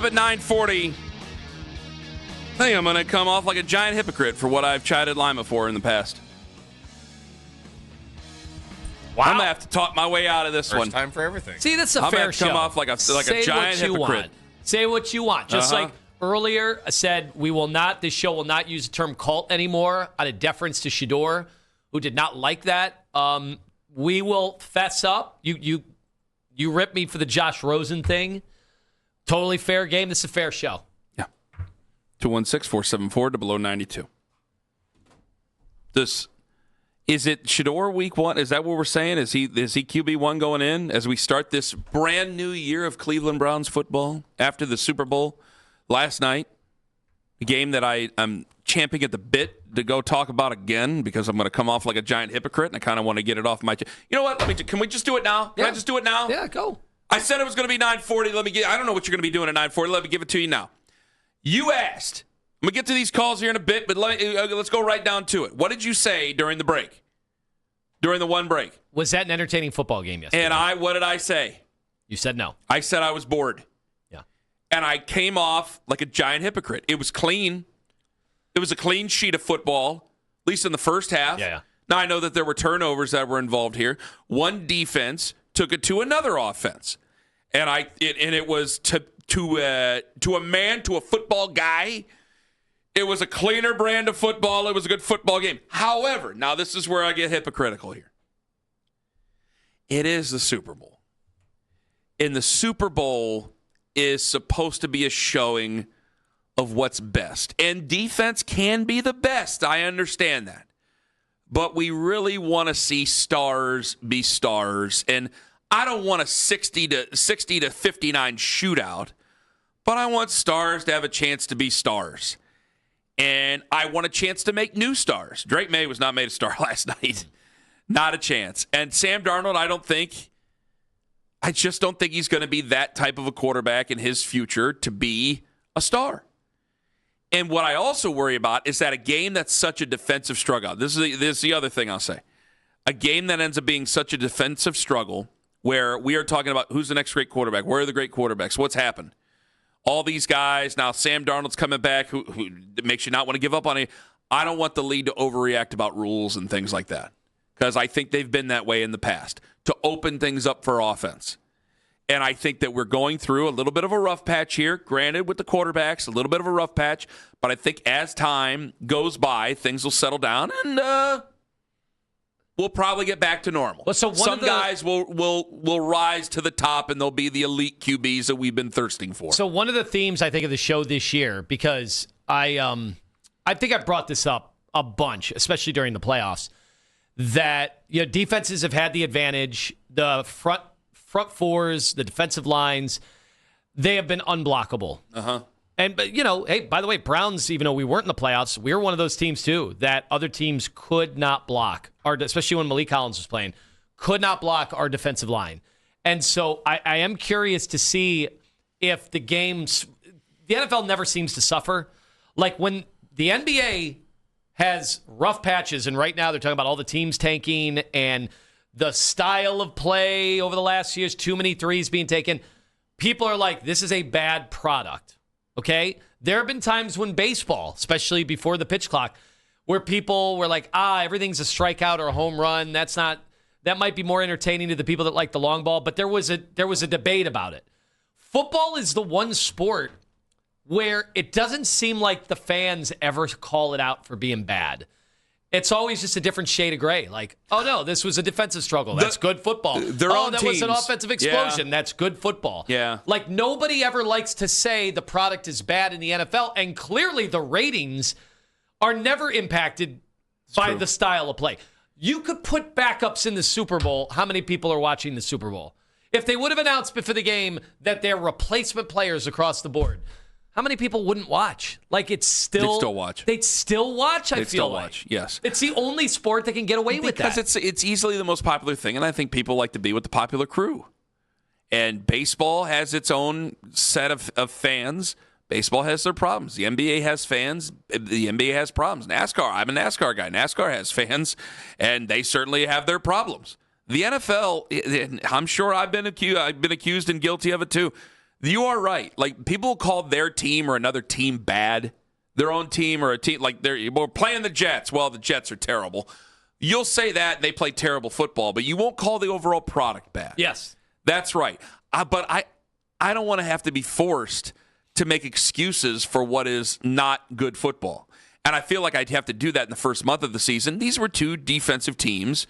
up at 9:40. I think I'm going to come off like a giant hypocrite for what I've chided Lima for in the past. Wow. I'm going to have to talk my way out of this one. First time for everything. See, that's a fair show. I'm going to come off like a giant hypocrite. Want. Say what you want. Just like earlier, I said this show will not use the term cult anymore out of deference to Shedeur, who did not like that. We will fess up. You ripped me for the Josh Rosen thing. Totally fair game. This is a fair show. 216-474-0092. Is it Shedeur week 1? Is that what we're saying? Is he QB1 going in as we start this brand new year of Cleveland Browns football after the Super Bowl last night? A game that I'm champing at the bit to go talk about again because I'm going to come off like a giant hypocrite and I kind of want to get it off my chest. You know what? Can we just do it now? Can I just do it now? Yeah, go. I said it was going to be 9:40. I don't know what you're going to be doing at 9:40. Let me give it to you now. You asked. I'm going to get to these calls here in a bit, but let's go right down to it. What did you say during the break? During the one break? Was that an entertaining football game yesterday? And what did I say? You said no. I said I was bored. Yeah. And I came off like a giant hypocrite. It was clean. It was a clean sheet of football, at least in the first half. Yeah. Now, I know that there were turnovers that were involved here. One defense took it to another offense. And it was to a football guy. It was a cleaner brand of football. It was a good football game. However, now this is where I get hypocritical here. It is the Super Bowl. And the Super Bowl is supposed to be a showing of what's best. And defense can be the best. I understand that. But we really want to see stars be stars. And I don't want a 60 to 59 shootout, but I want stars to have a chance to be stars. And I want a chance to make new stars. Drake May was not made a star last night. Not a chance. And Sam Darnold, I just don't think he's going to be that type of a quarterback in his future to be a star. And what I also worry about is that a game that's such a defensive struggle. This is the other thing I'll say. A game that ends up being such a defensive struggle where we are talking about who's the next great quarterback, where are the great quarterbacks, what's happened. All these guys, now Sam Darnold's coming back, who makes you not want to give up on it. I don't want the league to overreact about rules and things like that because I think they've been that way in the past to open things up for offense. And I think that we're going through a little bit of a rough patch here, granted with the quarterbacks, a little bit of a rough patch, but I think as time goes by, things will settle down and we'll probably get back to normal. Well, so some guys will rise to the top, and they'll be the elite QBs that we've been thirsting for. So one of the themes I think of the show this year, because I think I brought this up a bunch, especially during the playoffs, that defenses have had the advantage. The front fours, the defensive lines, they have been unblockable. But hey, by the way, Browns, even though we weren't in the playoffs, we were one of those teams too that other teams could not block, especially when Malik Collins was playing, could not block our defensive line. And so I am curious to see if the NFL never seems to suffer. Like when the NBA has rough patches, and right now they're talking about all the teams tanking and the style of play over the last years, too many threes being taken. People are like, this is a bad product. Okay? There have been times when baseball, especially before the pitch clock, where people were like, everything's a strikeout or a home run. That might be more entertaining to the people that like the long ball, but there was a debate about it. Football is the one sport where it doesn't seem like the fans ever call it out for being bad. It's always just a different shade of gray. Like, oh, no, this was a defensive struggle. That's good football. That was an offensive explosion. Yeah. That's good football. Yeah. Like, nobody ever likes to say the product is bad in the NFL, and clearly the ratings are never impacted by the style of play. You could put backups in the Super Bowl. How many people are watching the Super Bowl? If they would have announced before the game that they're replacement players across the board, how many people wouldn't watch? Like, it's still... They'd still watch. They'd still watch, I feel still like. watch, yes. It's the only sport that can get away with that. Because it's easily the most popular thing, and I think people like to be with the popular crew. And baseball has its own set of fans. Baseball has their problems. The NBA has fans. The NBA has problems. NASCAR, I'm a NASCAR guy. NASCAR has fans, and they certainly have their problems. The NFL, I'm sure I've been accused and guilty of it too. You are right. Like, people call their team or another team bad. Their own team or a team, like, we're playing the Jets. Well, the Jets are terrible. You'll say that and they play terrible football, but you won't call the overall product bad. Yes. That's right. But I don't want to have to be forced to make excuses for what is not good football. And I feel like I'd have to do that in the first month of the season. These were two defensive teams.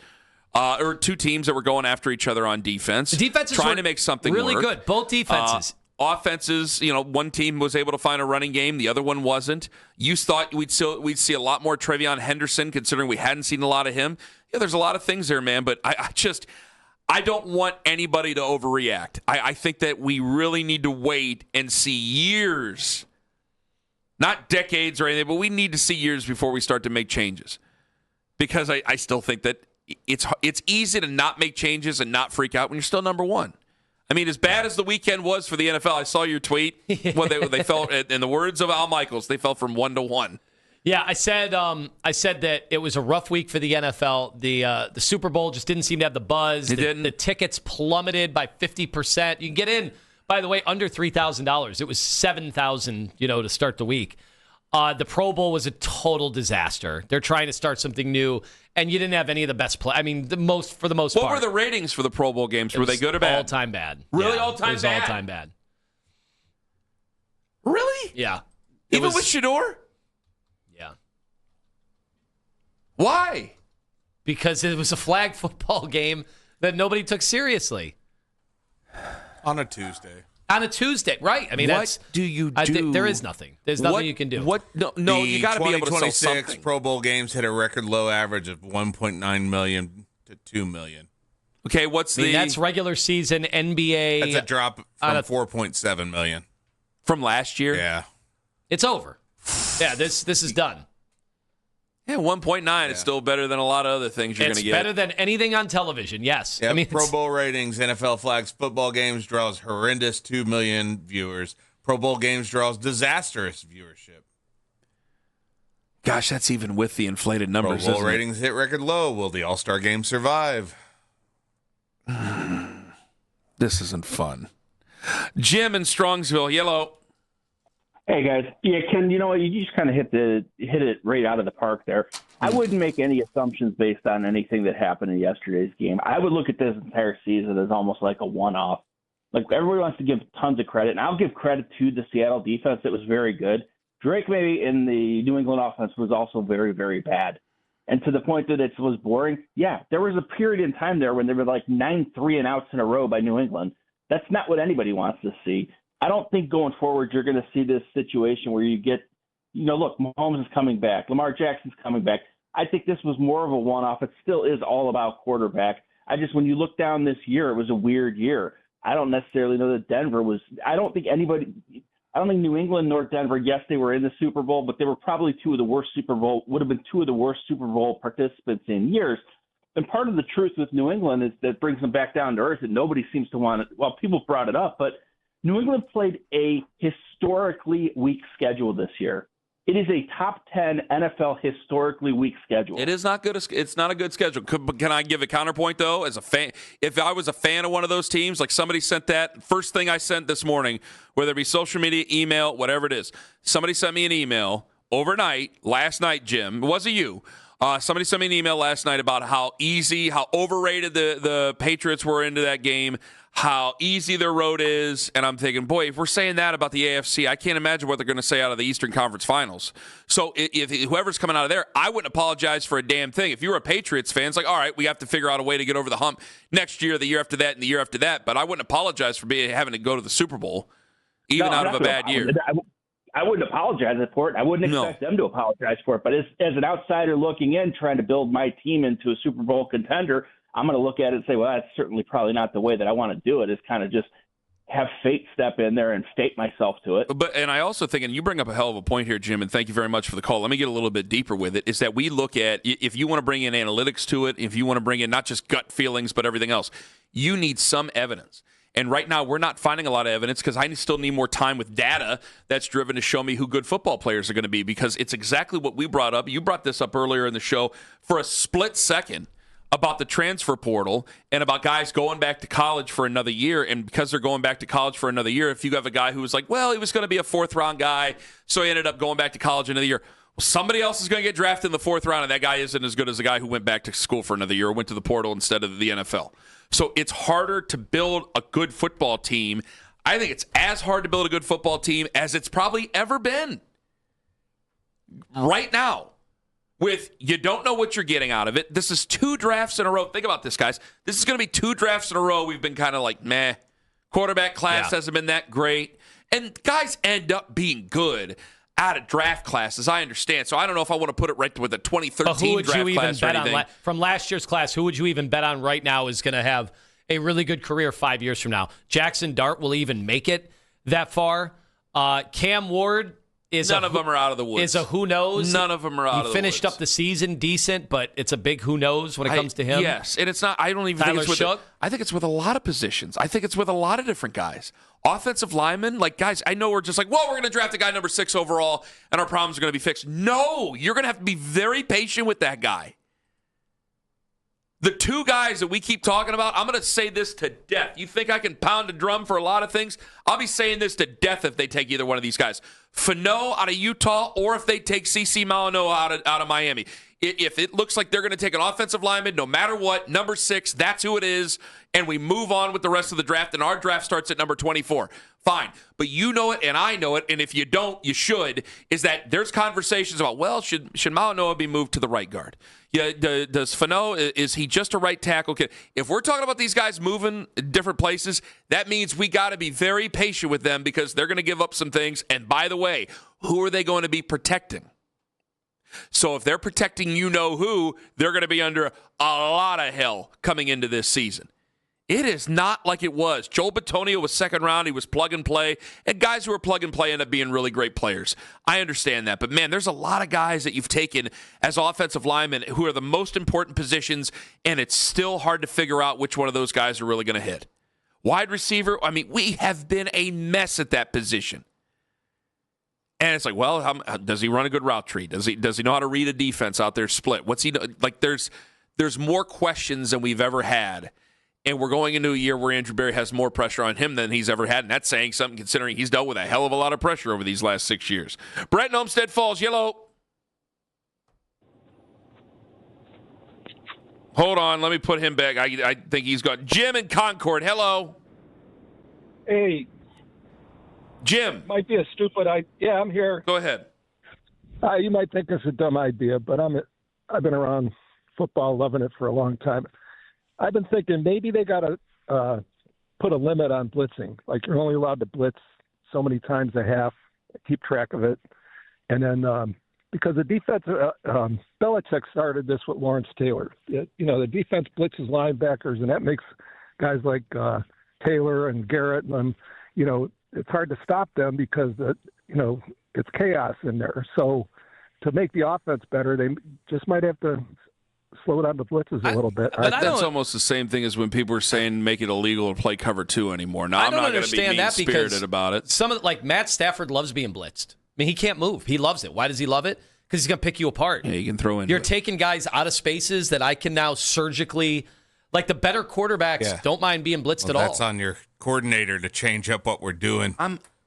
Or two teams that were going after each other on defense. The defenses trying were to make something really work. good. Both defenses. Offenses, one team was able to find a running game, the other one wasn't. You thought we'd see a lot more Trevion Henderson, considering we hadn't seen a lot of him. Yeah, there's a lot of things there, man, but I don't want anybody to overreact. I think that we really need to wait and see years, not decades or anything, but we need to see years before we start to make changes. Because I still think that it's easy to not make changes and not freak out when you're still number one. I mean, as bad as the weekend was for the NFL, I saw your tweet. Well, they fell, in the words of Al Michaels, they fell from 1 to 1. Yeah, I said that it was a rough week for the NFL. The Super Bowl just didn't seem to have the buzz. The tickets plummeted by 50%. You can get in, by the way, under $3,000. It was $7,000, to start the week. The Pro Bowl was a total disaster. They're trying to start something new, and you didn't have any of the best play. I mean, for the most part. What were the ratings for the Pro Bowl games? Were they good or bad? All-time bad. Really, yeah, all-time bad? It was all-time bad. Really? Yeah. Even with Shedeur? Yeah. Why? Because it was a flag football game that nobody took seriously. On a Tuesday. On a Tuesday, right? I mean, what do you do? There is nothing. There's nothing you can do. What? No, you got to be able to sell something. 2026 Pro Bowl games hit a record low average of 1.9 million to 2 million. Okay, that's regular season NBA. That's a drop from 4.7 million from last year. Yeah, it's over. Yeah, this is done. Yeah, 1.9 is still better than a lot of other things you're going to get. It's better than anything on television, yes. Yep. I mean, Pro Bowl ratings, NFL flags football games draws horrendous 2 million viewers. Pro Bowl games draws disastrous viewership. Gosh, that's even with the inflated numbers. Pro Bowl ratings hit record low. Will the All-Star game survive? This isn't fun. Jim in Strongsville, yellow. Hey guys, yeah, Ken, you know what? You just kind of hit it right out of the park there. I wouldn't make any assumptions based on anything that happened in yesterday's game. I would look at this entire season as almost like a one-off. Like, everybody wants to give tons of credit, and I'll give credit to the Seattle defense. It was very good. Drake maybe in the New England offense was also very, very bad. And to the point that it was boring, yeah, there was a period in time there when there were like 9 3-and-outs in a row by New England. That's not what anybody wants to see. I don't think going forward you're going to see this situation where you get, look, Mahomes is coming back. Lamar Jackson's coming back. I think this was more of a one-off. It still is all about quarterback. When you look down this year, it was a weird year. I don't necessarily know that Denver was – I don't think New England nor Denver, yes, they were in the Super Bowl, but they were probably would have been two of the worst Super Bowl participants in years. And part of the truth with New England is that brings them back down to earth, and nobody seems to want it. Well, people brought it up, but New England played a historically weak schedule this year. It is a top 10 NFL historically weak schedule. It is not good. It's not a good schedule. Can I give a counterpoint, though? As a fan, if I was a fan of one of those teams, like somebody sent that, first thing I sent this morning, whether it be social media, email, whatever it is, somebody sent me an email overnight, last night, Jim. It wasn't you. Somebody sent me an email last night about how overrated the Patriots were into that game, how easy their road is. And I'm thinking, boy, if we're saying that about the AFC, I can't imagine what they're going to say out of the Eastern Conference Finals. So if whoever's coming out of there, I wouldn't apologize for a damn thing. If you were a Patriots fan, it's like, all right, we have to figure out a way to get over the hump next year, the year after that, and the year after that. But I wouldn't apologize for having to go to the Super Bowl, even out of a bad year. I wouldn't apologize for it. I wouldn't expect them to apologize for it. But as an outsider looking in, trying to build my team into a Super Bowl contender, I'm going to look at it and say, well, that's certainly probably not the way that I want to do it. It's kind of just have fate step in there and state myself to it. And I also think, and you bring up a hell of a point here, Jim, and thank you very much for the call. Let me get a little bit deeper with it, is that we look at, if you want to bring in analytics to it, if you want to bring in not just gut feelings, but everything else, you need some evidence. And right now, we're not finding a lot of evidence because I still need more time with data that's driven to show me who good football players are going to be, because it's exactly what we brought up. You brought this up earlier in the show. For a split second, about the transfer portal and about guys going back to college for another year. And because they're going back to college for another year, if you have a guy who was like, well, he was going to be a fourth-round guy, so he ended up going back to college another year. Well, somebody else is going to get drafted in the fourth round, and that guy isn't as good as the guy who went back to school for another year or went to the portal instead of the NFL. So it's harder to build a good football team. I think it's as hard to build a good football team as it's probably ever been right now. With you don't know what you're getting out of it. This is 2 drafts in a row. Think about this, guys. This is going to be 2 drafts in a row. We've been kind of like, meh. Quarterback class hasn't been that great. And guys end up being good out of draft classes, I understand. So I don't know if I want to put it right with a 2013 draft class or anything. From last year's class, who would you even bet on right now is going to have a really good career 5 years from now? Jackson Dart will even make it that far. Cam Ward none of them are out of the woods. Is a who knows. None of them are out of the woods. He finished up the season decent, but it's a big who knows when it comes to him. Yes, and it's not. I don't even think it's with. I think it's with a lot of positions. I think it's with a lot of different guys. Offensive linemen, like guys, I know we're just like, well, we're going to draft a guy number 6 overall, and our problems are going to be fixed. No, you're going to have to be very patient with that guy. The 2 guys that we keep talking about, I'm going to say this to death. You think I can pound a drum for a lot of things? I'll be saying this to death if they take either one of these guys. Fano out of Utah, or if they take CeCe Malino out of Miami. If it looks like they're going to take an offensive lineman, no matter what, number 6, that's who it is, and we move on with the rest of the draft, and our draft starts at number 24. Fine. But you know it, and I know it, and if you don't, you should, is that there's conversations about, well, should Malinois be moved to the right guard? Yeah, does Fano, is he just a right tackle kid? If we're talking about these guys moving different places, that means we got to be very patient with them because they're going to give up some things. And by the way, who are they going to be protecting? So if they're protecting you-know-who, they're going to be under a lot of hell coming into this season. It is not like it was. Joel Bitonio was second round. He was plug and play. And guys who are plug and play end up being really great players. I understand that. But, man, there's a lot of guys that you've taken as offensive linemen who are the most important positions, and it's still hard to figure out which one of those guys are really going to hit. Wide receiver, I mean, we have been a mess at that position. And it's like, well, does he run a good route tree? Does he know how to read a defense out there split? What's he like? There's more questions than we've ever had. And we're going into a year where Andrew Berry has more pressure on him than he's ever had. And that's saying something considering he's dealt with a hell of a lot of pressure over these last 6 years. Brett in Olmsted Falls, yellow. Hold on. Let me put him back. I think he's gone. Jim in Concord, hello. Hey. Jim. Might be a stupid idea. Yeah, I'm here. Go ahead. You might think it's a dumb idea, but I've been around football, loving it for a long time. I've been thinking maybe they got to put a limit on blitzing. Like you're only allowed to blitz so many times a half, keep track of it. And then because the defense, Belichick started this with Lawrence Taylor. The defense blitzes linebackers, and that makes guys like Taylor and Garrett, and it's hard to stop them because it's chaos in there. So to make the offense better, they just might have to slow down the blitzes a little bit. That's almost the same thing as when people were saying make it illegal to play cover 2 anymore. Now I'm not going to be mean-spirited about it. Some of like Matt Stafford loves being blitzed. I mean, he can't move. He loves it. Why does he love it? Because he's going to pick you apart. Yeah, you can throw in. You're taking guys out of spaces that I can now surgically, like the better quarterbacks don't mind being blitzed at all. That's on your coordinator to change up what we're doing.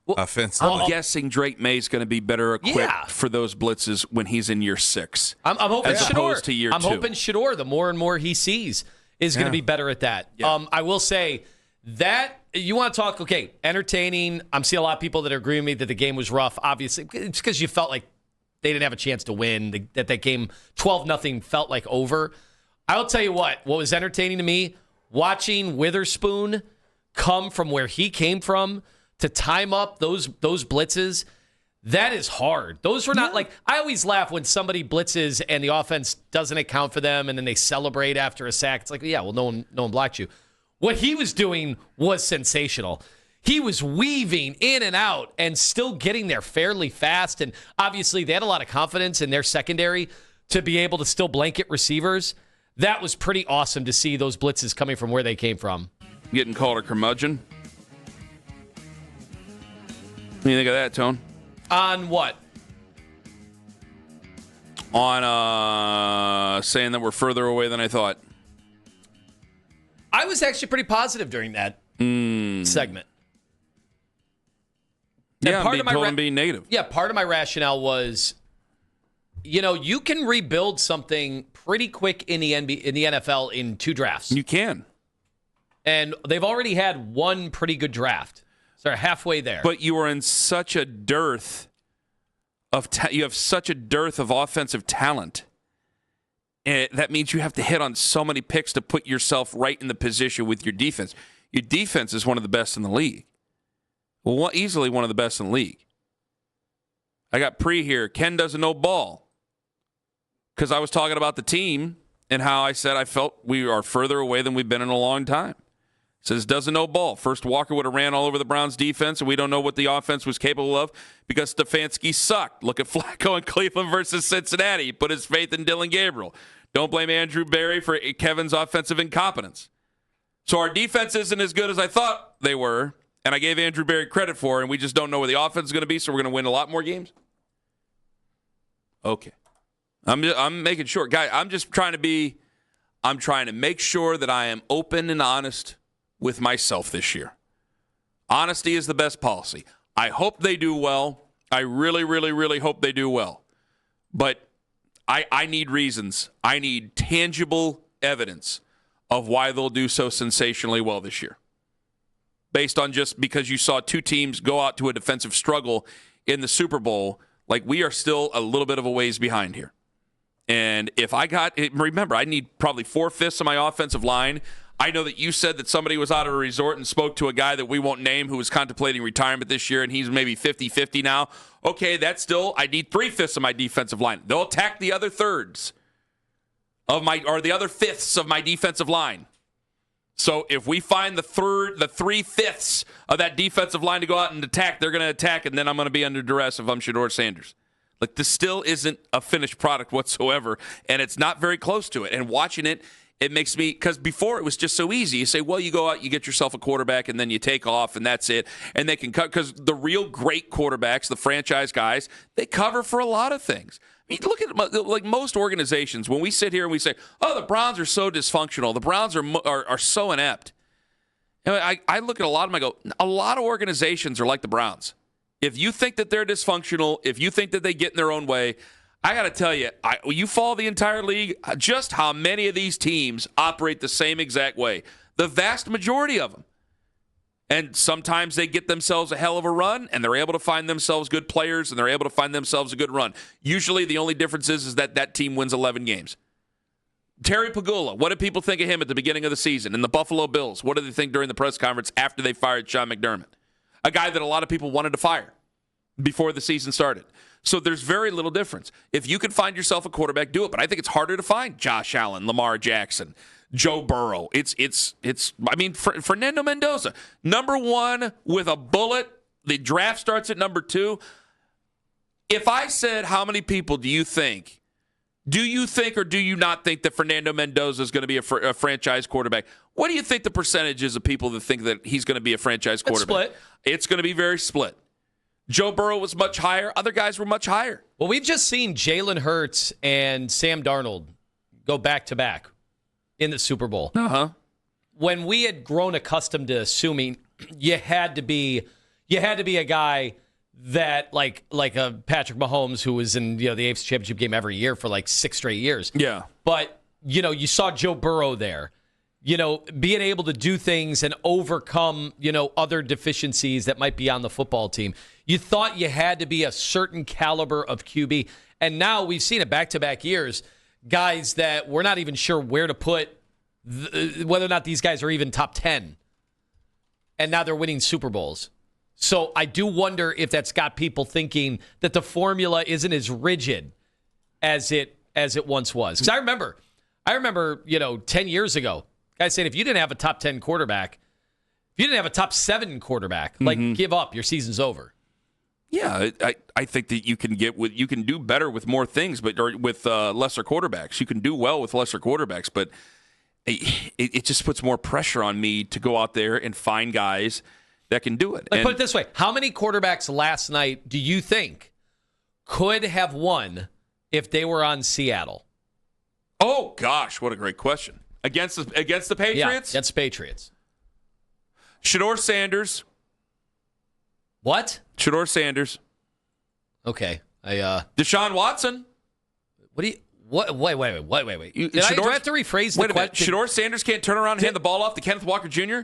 Offensively. I'm guessing Drake May's going to be better equipped for those blitzes when he's in year 6. I'm hoping as opposed to year 2. I'm hoping Shedeur, the more and more he sees, is going to be better at that. Yeah. I will say that you want to talk, entertaining. I'm seeing a lot of people that are agreeing with me that the game was rough. Obviously, it's because you felt like they didn't have a chance to win, that game 12-0 felt like over. I'll tell you what was entertaining to me, watching Witherspoon come from where he came from to time up those blitzes. That is hard. Those were not I always laugh when somebody blitzes and the offense doesn't account for them and then they celebrate after a sack. It's like, yeah, well, no one blocked you. What he was doing was sensational. He was weaving in and out and still getting there fairly fast. And obviously they had a lot of confidence in their secondary to be able to still blanket receivers. That was pretty awesome to see those blitzes coming from where they came from. Getting called a curmudgeon. What do you think of that, Tone? On what? On saying that we're further away than I thought. I was actually pretty positive during that segment. Yeah, I'm being negative. Yeah, part of my rationale was, you can rebuild something pretty quick in the NFL in 2 drafts. You can. And they've already had one pretty good draft. So they're halfway there. But you are in such a dearth of you have such a dearth of offensive talent. And that means you have to hit on so many picks to put yourself right in the position with your defense. Your defense is one of the best in the league. Well, easily one of the best in the league. I got Pre here. Ken doesn't know ball. Because I was talking about the team and how I said I felt we are further away than we've been in a long time. Says doesn't know ball. First, Walker would have ran all over the Browns defense, and we don't know what the offense was capable of because Stefanski sucked. Look at Flacco in Cleveland versus Cincinnati. He put his faith in Dylan Gabriel. Don't blame Andrew Berry for Kevin's offensive incompetence. So our defense isn't as good as I thought they were, and I gave Andrew Berry credit for it, and we just don't know where the offense is going to be, so we're going to win a lot more games? Okay. I'm making sure. Guy, I'm trying to make sure that I am open and honest with myself this year. Honesty is the best policy. I hope they do well. I really, really, really hope they do well. But I need reasons. I need tangible evidence of why they'll do so sensationally well this year. Based on just because you saw 2 teams go out to a defensive struggle in the Super Bowl, like we are still a little bit of a ways behind here. And if remember, I need probably 4/5 of my offensive line. I know that you said that somebody was out of a resort and spoke to a guy that we won't name who was contemplating retirement this year, and he's maybe 50-50 now. Okay, that's still, I need 3/5 of my defensive line. They'll attack the other thirds of the other fifths of my defensive line. So if we find the 3/5 of that defensive line to go out and attack, they're going to attack, and then I'm going to be under duress if I'm Shedeur Sanders. Like, this still isn't a finished product whatsoever, and it's not very close to it. And watching it, it makes me, because before it was just so easy. You say, well, you go out, you get yourself a quarterback, and then you take off, and that's it. And they can cut, because the real great quarterbacks, the franchise guys, they cover for a lot of things. I mean, look at, like, most organizations, when we sit here and we say, oh, the Browns are so dysfunctional, the Browns are so inept. And I look at a lot of them, I go, a lot of organizations are like the Browns. If you think that they're dysfunctional, if you think that they get in their own way, I got to tell you, you follow the entire league, just how many of these teams operate the same exact way. The vast majority of them. And sometimes they get themselves a hell of a run, and they're able to find themselves good players, and they're able to find themselves a good run. Usually the only difference is that that team wins 11 games. Terry Pagula, what did people think of him at the beginning of the season? And the Buffalo Bills, what did they think during the press conference after they fired Sean McDermott? A guy that a lot of people wanted to fire before the season started. So there's very little difference. If you can find yourself a quarterback, do it. But I think it's harder to find Josh Allen, Lamar Jackson, Joe Burrow. Fernando Mendoza, number 1 with a bullet. The draft starts at number 2. If I said, how many people do you think or do you not think that Fernando Mendoza is going to be a franchise quarterback? What do you think the percentage is of people that think that he's going to be a franchise quarterback? It's split. It's going to be very split. Joe Burrow was much higher. Other guys were much higher. Well, we've just seen Jalen Hurts and Sam Darnold go back-to-back in the Super Bowl. Uh-huh. When we had grown accustomed to assuming you had to be a guy that like a Patrick Mahomes who was in the AFC Championship game every year for like 6 straight years. Yeah. But you saw Joe Burrow there. Being able to do things and overcome, other deficiencies that might be on the football team. You thought you had to be a certain caliber of QB. And now we've seen it back-to-back years, guys that we're not even sure where to put, whether or not these guys are even top 10. And now they're winning Super Bowls. So I do wonder if that's got people thinking that the formula isn't as rigid as it once was. Because I remember, 10 years ago, guys saying if you didn't have a top 10 quarterback, if you didn't have a top 7 quarterback, give up, your season's over. Yeah, I think that you can do better with more things, or with lesser quarterbacks. You can do well with lesser quarterbacks, but it just puts more pressure on me to go out there and find guys that can do it. Put it this way: how many quarterbacks last night do you think could have won if they were on Seattle? Oh gosh, what a great question! Against the Patriots? Yeah, against Patriots. Shedeur Sanders. What? Shedeur Sanders. Okay. Deshaun Watson. What do you... What? Wait. Do I have to rephrase the question? Shedeur Sanders can't turn around and hand the ball off to Kenneth Walker Jr.?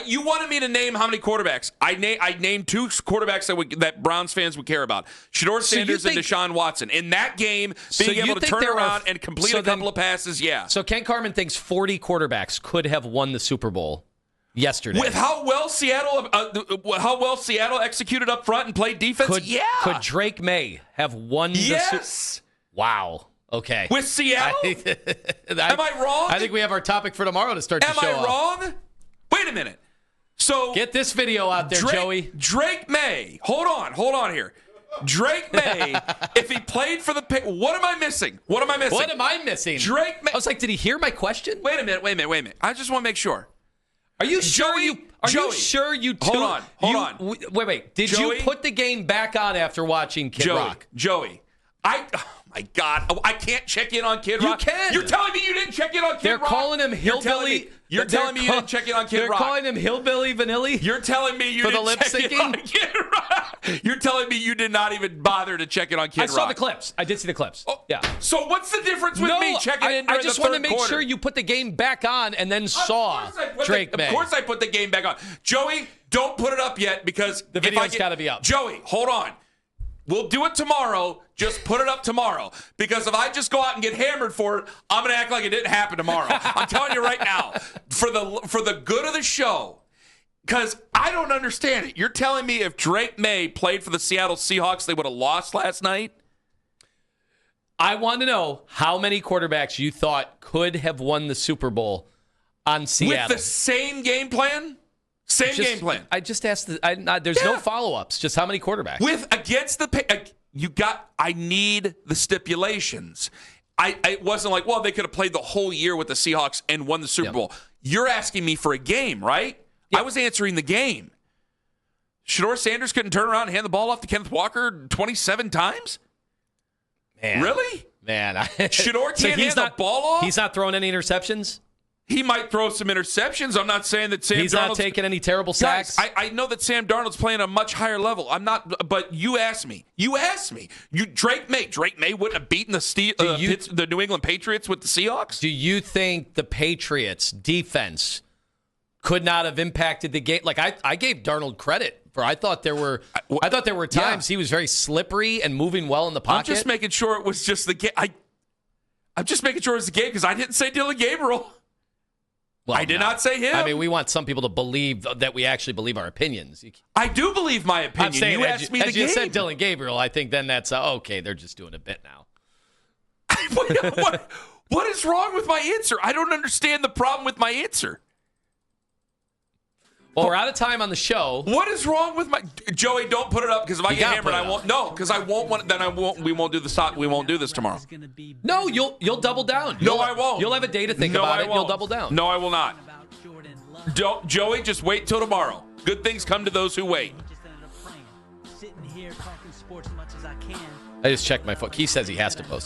You wanted me to name how many quarterbacks. I named 2 quarterbacks that Browns fans would care about. Shedeur Sanders and Deshaun Watson. In that game, being able to turn around and complete a couple of passes, yeah. So Ken Carman thinks 40 quarterbacks could have won the Super Bowl yesterday. With how well Seattle executed up front and played defense, Could Drake May have won the Super Bowl? Yes. Wow. Okay. With Seattle? Am I wrong? I think we have our topic for tomorrow to start to show off. Am I wrong? Wait a minute. So get this video out there, Joey. Drake May. Hold on here. Drake May, if he played for the what am I missing? What am I missing? Drake May. I was like, did he hear my question? Wait a minute. I just want to make sure. Are you sure you Hold on. Wait. Did Joey? You put the game back on after watching Kid Rock? Joey. My God. I can't check in on Kid Rock. You can. You're telling me you didn't check in on Kid Rock? They're calling him Hillbilly. You're telling me you didn't check in on Kid Rock. They're calling him Hillbilly Vanilli? You're telling me you didn't check in on Kid Rock. You're telling me you did not even bother to check in on Kid Rock. I saw the clips. I did see the clips. Oh, yeah. So what's the difference with me checking in during the third quarter? I just wanted to make sure you put the game back on and then saw Drake May. Of course I put the game back on. Joey, don't put it up yet because the video's got to be up. Joey, hold on. We'll do it tomorrow. Just put it up tomorrow. Because if I just go out and get hammered for it, I'm going to act like it didn't happen tomorrow. I'm telling you right now, for the good of the show, because I don't understand it. You're telling me if Drake May played for the Seattle Seahawks, they would have lost last night? I want to know how many quarterbacks you thought could have won the Super Bowl on Seattle. With the same game plan? Game plan. I just asked. There's no follow-ups. Just how many quarterbacks? I need the stipulations. It wasn't like, well, they could have played the whole year with the Seahawks and won the Super Bowl. You're asking me for a game, right? I was answering the game. Shedeur Sanders couldn't turn around and hand the ball off to Kenneth Walker 27 times? Man. Really? Man. Shedeur can't hand the ball off? He's not throwing any interceptions? He might throw some interceptions. I'm not saying that Sam Darnold's... He's not taking any terrible sacks? Guys, I know that Sam Darnold's playing at a much higher level. I'm not... But you asked me. Drake May wouldn't have beaten the New England Patriots with the Seahawks? Do you think the Patriots' defense could not have impacted the game? Like, I gave Darnold credit for... I thought there were times he was very slippery and moving well in the pocket. I'm just making sure it was just the game. I'm just making sure it was the game because I didn't say Dylan Gabriel. Well, I did not say him. I mean, we want some people to believe that we actually believe our opinions. I do believe my opinion. I'm saying, you asked me the game. As you said Dylan Gabriel, I think then that's, okay, they're just doing a bit now. What is wrong with my answer? I don't understand the problem with my answer. Well, we're out of time on the show. What is wrong with my... Joey, don't put it up because if I get hammered, I won't... No, because I won't want... Then I won't... We won't do the stop. We won't do this tomorrow. No, you'll double down. No, I won't. You'll have a day to think about it. And you'll double down. No, I will not. Joey, just wait till tomorrow. Good things come to those who wait. I just checked my phone. He says he has to post.